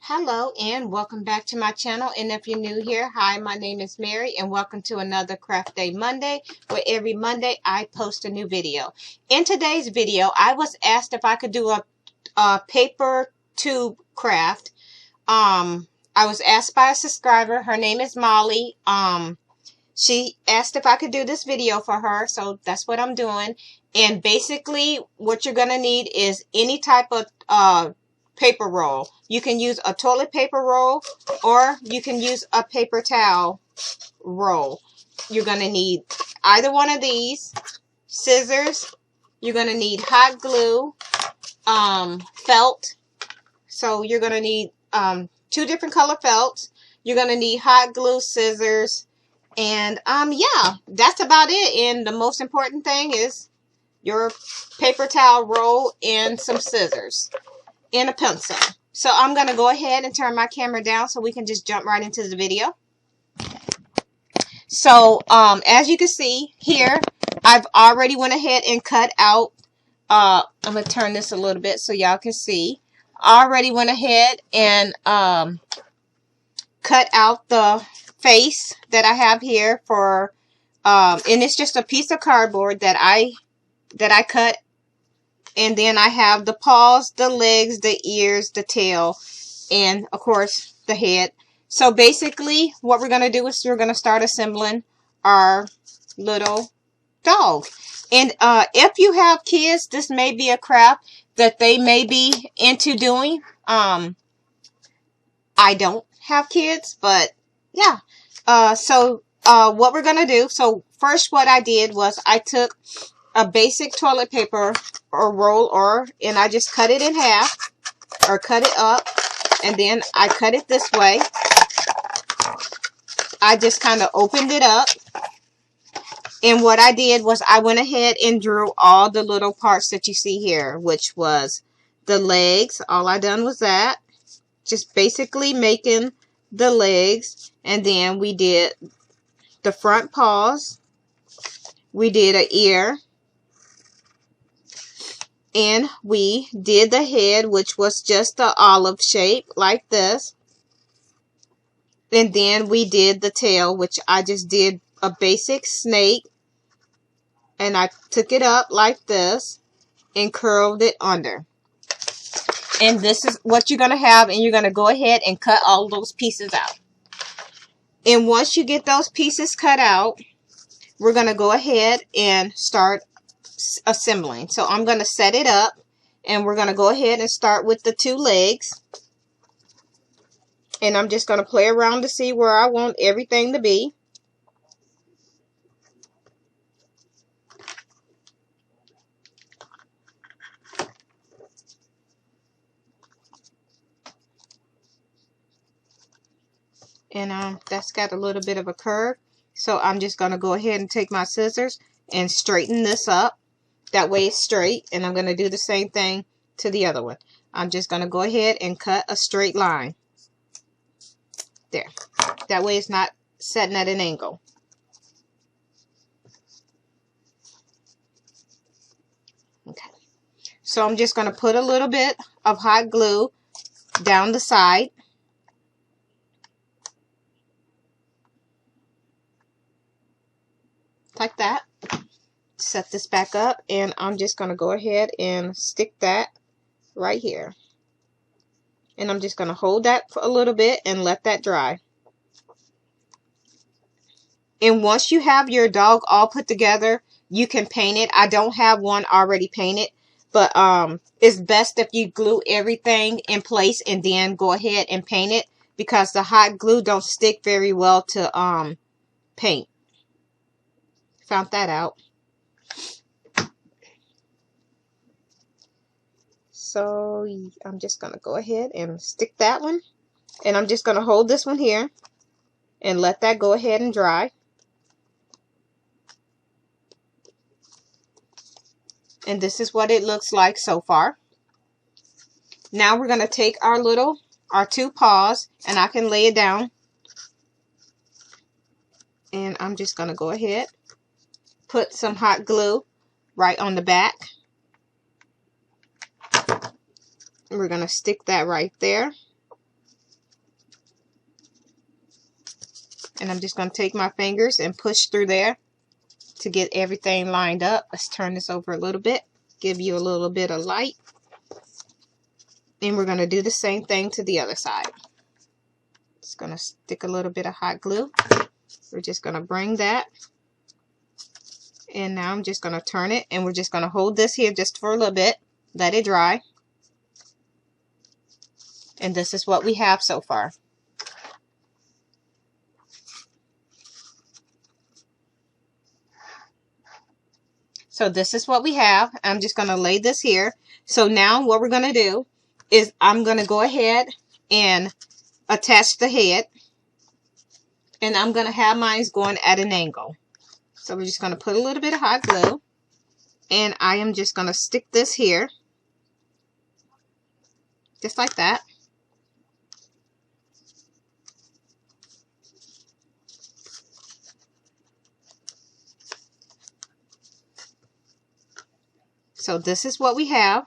Hello and welcome back to my channel, and if you're new here, hi, my name is Mary and welcome to another Craft Day Monday, where every Monday I post a new video. In today's video, I was asked if I could do a paper tube craft. I was asked by a subscriber. Her name is Molly. She asked if I could do this video for her, so that's what I'm doing. And basically what you're going to need is any type of paper roll. You can use a toilet paper roll or you can use a paper towel roll. You're going to need either one of these, scissors, you're going to need hot glue, felt. So you're going to need two different color felts. You're going to need hot glue, scissors, and yeah, that's about it. And the most important thing is your paper towel roll and some scissors and a pencil. So I'm going to go ahead and turn my camera down so we can just jump right into the video. So as you can see here, I've already went ahead and cut out, I'm going to turn this a little bit so y'all can see. I already went ahead and cut out the face that I have here for, and it's just a piece of cardboard that I cut. And then I have the paws, the legs, the ears, the tail, and of course the head. So basically what we're going to do is we're going to start assembling our little dog. And if you have kids, this may be a craft that they may be into doing. I don't have kids, but yeah. So what we're going to do, so first what I did was I took a basic toilet paper or roll, and I just cut it in half or cut it up, and then I cut it this way. I just kind of opened it up, and what I did was I went ahead and drew all the little parts that you see here, which was the legs. All I done was that, just basically making the legs, and then we did the front paws, we did an ear, and we did the head, which was just the olive shape like this. And then we did the tail, which I just did a basic snake. And I took it up like this and curled it under. And this is what you're going to have. And you're going to go ahead and cut all those pieces out. And once you get those pieces cut out, we're going to go ahead and start assembling. So I'm going to set it up, and we're going to go ahead and start with the two legs, and I'm just going to play around to see where I want everything to be. And that's got a little bit of a curve, so I'm just going to go ahead and take my scissors and straighten this up. That way it's straight, and I'm going to do the same thing to the other one. I'm just going to go ahead and cut a straight line. There. That way it's not setting at an angle. Okay. So I'm just going to put a little bit of hot glue down the side. Like that. Set this back up, and I'm just going to go ahead and stick that right here. And I'm just going to hold that for a little bit and let that dry. And once you have your dog all put together, you can paint it. I don't have one already painted, but it's best if you glue everything in place and then go ahead and paint it, because the hot glue don't stick very well to paint. Found that out. So I'm just going to go ahead and stick that one. And I'm just going to hold this one here and let that go ahead and dry. And this is what it looks like so far. Now we're going to take our two paws, and I can lay it down. And I'm just going to go ahead, put some hot glue right on the back. We're going to stick that right there. And I'm just going to take my fingers and push through there to get everything lined up. Let's turn this over a little bit, give you a little bit of light. And we're going to do the same thing to the other side. Just going to stick a little bit of hot glue. We're just going to bring that. And now I'm just going to turn it, and we're just going to hold this here just for a little bit. Let it dry. And this is what we have so far. So this is what we have. I'm just going to lay this here. So now what we're going to do is I'm going to go ahead and attach the head. And I'm going to have mine going at an angle. So we're just going to put a little bit of hot glue. And I am just going to stick this here. Just like that. So this is what we have.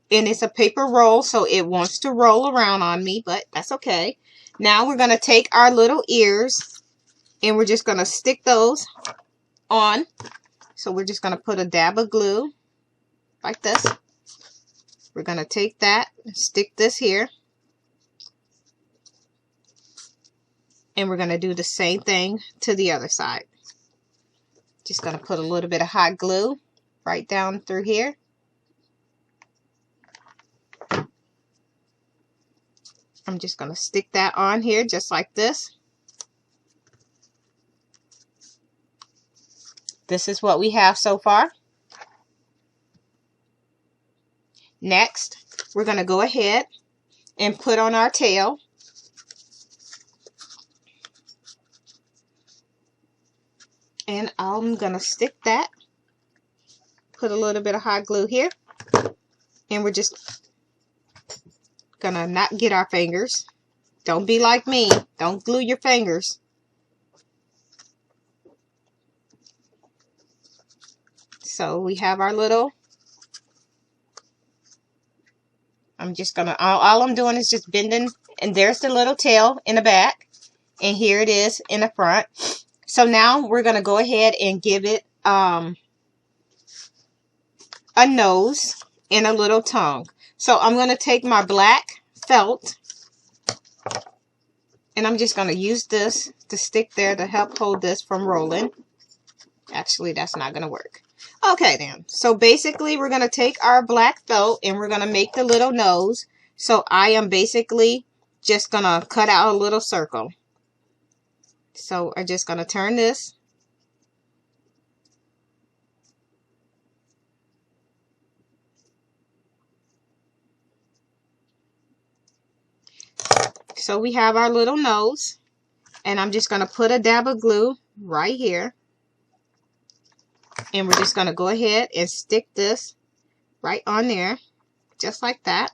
And it's a paper roll, so it wants to roll around on me, but that's okay. Now we're going to take our little ears and we're just going to stick those on. So we're just going to put a dab of glue like this. We're going to take that and stick this here. And we're going to do the same thing to the other side. Just going to put a little bit of hot glue right down through here. I'm just going to stick that on here just like this. This is what we have so far. Next, we're going to go ahead and put on our tail. And I'm going to stick that. Put a little bit of hot glue here. And we're just going to not get our fingers. Don't be like me. Don't glue your fingers. So we have our little, I'm just going to, all I'm doing is just bending, and there's the little tail in the back, and here it is in the front. So now we're going to go ahead and give it a nose and a little tongue. So I'm going to take my black felt, and I'm just going to use this to stick there to help hold this from rolling. Actually, that's not going to work. Okay then, so basically we're going to take our black felt and we're going to make the little nose. So I am basically just going to cut out a little circle. So I'm just going to turn this. So we have our little nose, and I'm just going to put a dab of glue right here. And we're just going to go ahead and stick this right on there, just like that.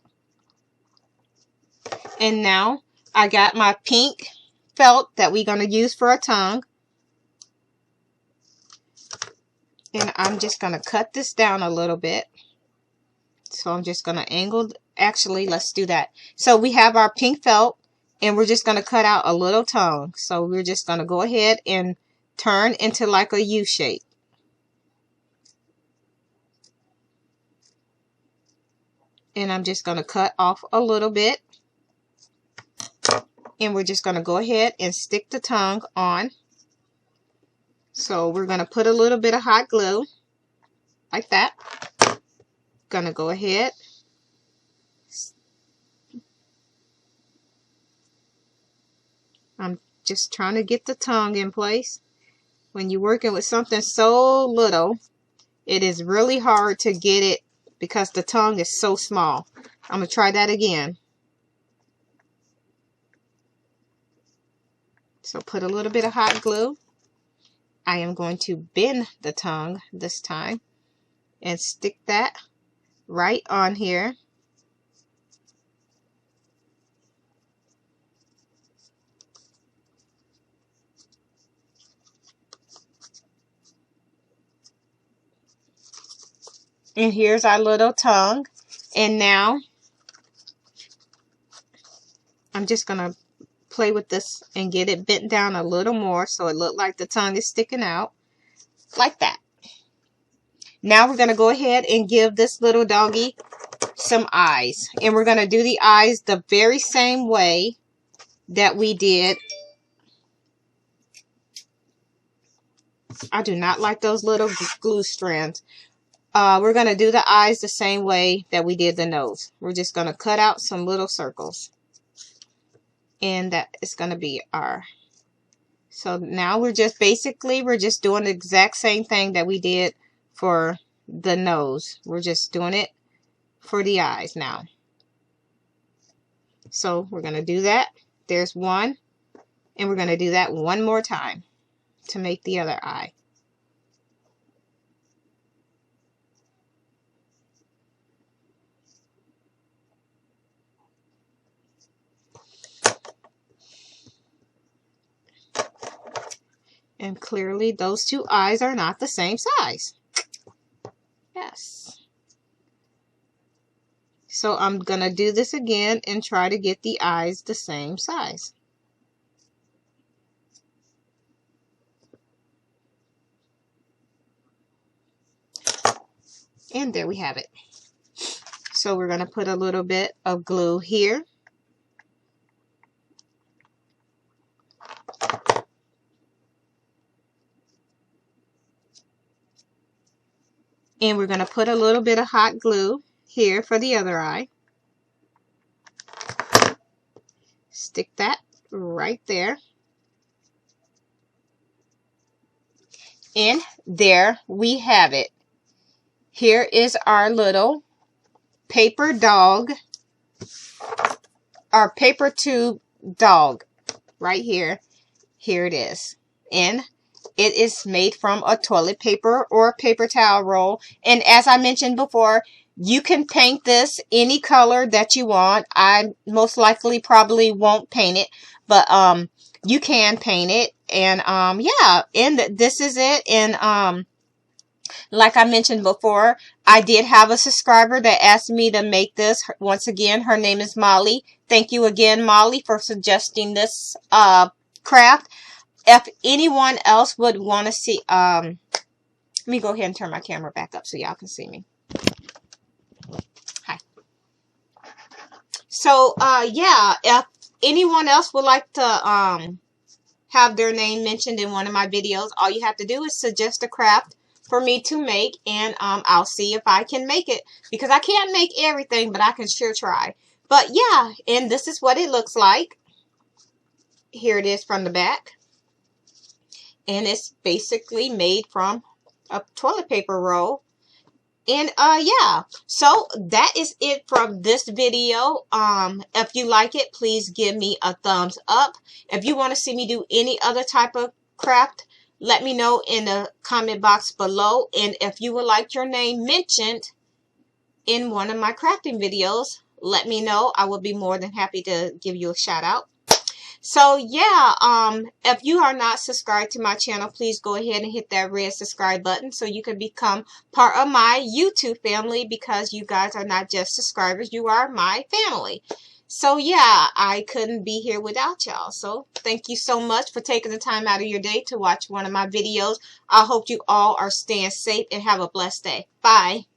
And now I got my pink felt that we're going to use for a tongue. And I'm just going to cut this down a little bit. So I'm just going to angle, actually, let's do that. So we have our pink felt, and we're just going to cut out a little tongue. So we're just going to go ahead and turn into like a U shape. And I'm just going to cut off a little bit. And we're just going to go ahead and stick the tongue on. So we're going to put a little bit of hot glue like that. Going to go ahead. I'm just trying to get the tongue in place. When you're working with something so little, it is really hard to get it because the tongue is so small. I'm going to try that again. So put a little bit of hot glue. I am going to bend the tongue this time and stick that right on here. And here's our little tongue. And now I'm just going to play with this and get it bent down a little more so it looked like the tongue is sticking out. Like that. Now we're going to go ahead and give this little doggy some eyes. And we're going to do the eyes the very same way that we did. I do not like those little glue strands. We're going to do the eyes the same way that we did the nose. We're just going to cut out some little circles. And that is going to be our... So now we're just doing the exact same thing that we did for the nose. We're just doing it for the eyes now. So we're going to do that. There's one. And we're going to do that one more time to make the other eye. And clearly those two eyes are not the same size. Yes. So I'm going to do this again and try to get the eyes the same size. And there we have it. So we're going to put a little bit of glue here. And we're going to put a little bit of hot glue here for the other eye. Stick that right there. And there we have it. Here is our little paper dog, our paper tube dog right here. Here it is. And it is made from a toilet paper or a paper towel roll. And as I mentioned before, you can paint this any color that you want. I most likely probably won't paint it, but you can paint it. And yeah, and this is it. And like I mentioned before, I did have a subscriber that asked me to make this. Once again, her name is Molly. Thank you again, Molly, for suggesting this craft. If anyone else would want to see, let me go ahead and turn my camera back up so y'all can see me. Hi. So, yeah, if anyone else would like to have their name mentioned in one of my videos, all you have to do is suggest a craft for me to make, and I'll see if I can make it, because I can't make everything, but I can sure try. But yeah, and this is what it looks like. Here it is from the back. And it's basically made from a toilet paper roll. And yeah, so that is it from this video. If you like it, please give me a thumbs up. If you want to see me do any other type of craft, let me know in the comment box below. And if you would like your name mentioned in one of my crafting videos, let me know. I will be more than happy to give you a shout out. So yeah, if you are not subscribed to my channel, please go ahead and hit that red subscribe button so you can become part of my YouTube family, because you guys are not just subscribers, you are my family. So yeah, I couldn't be here without y'all. So thank you so much for taking the time out of your day to watch one of my videos. I hope you all are staying safe and have a blessed day. Bye.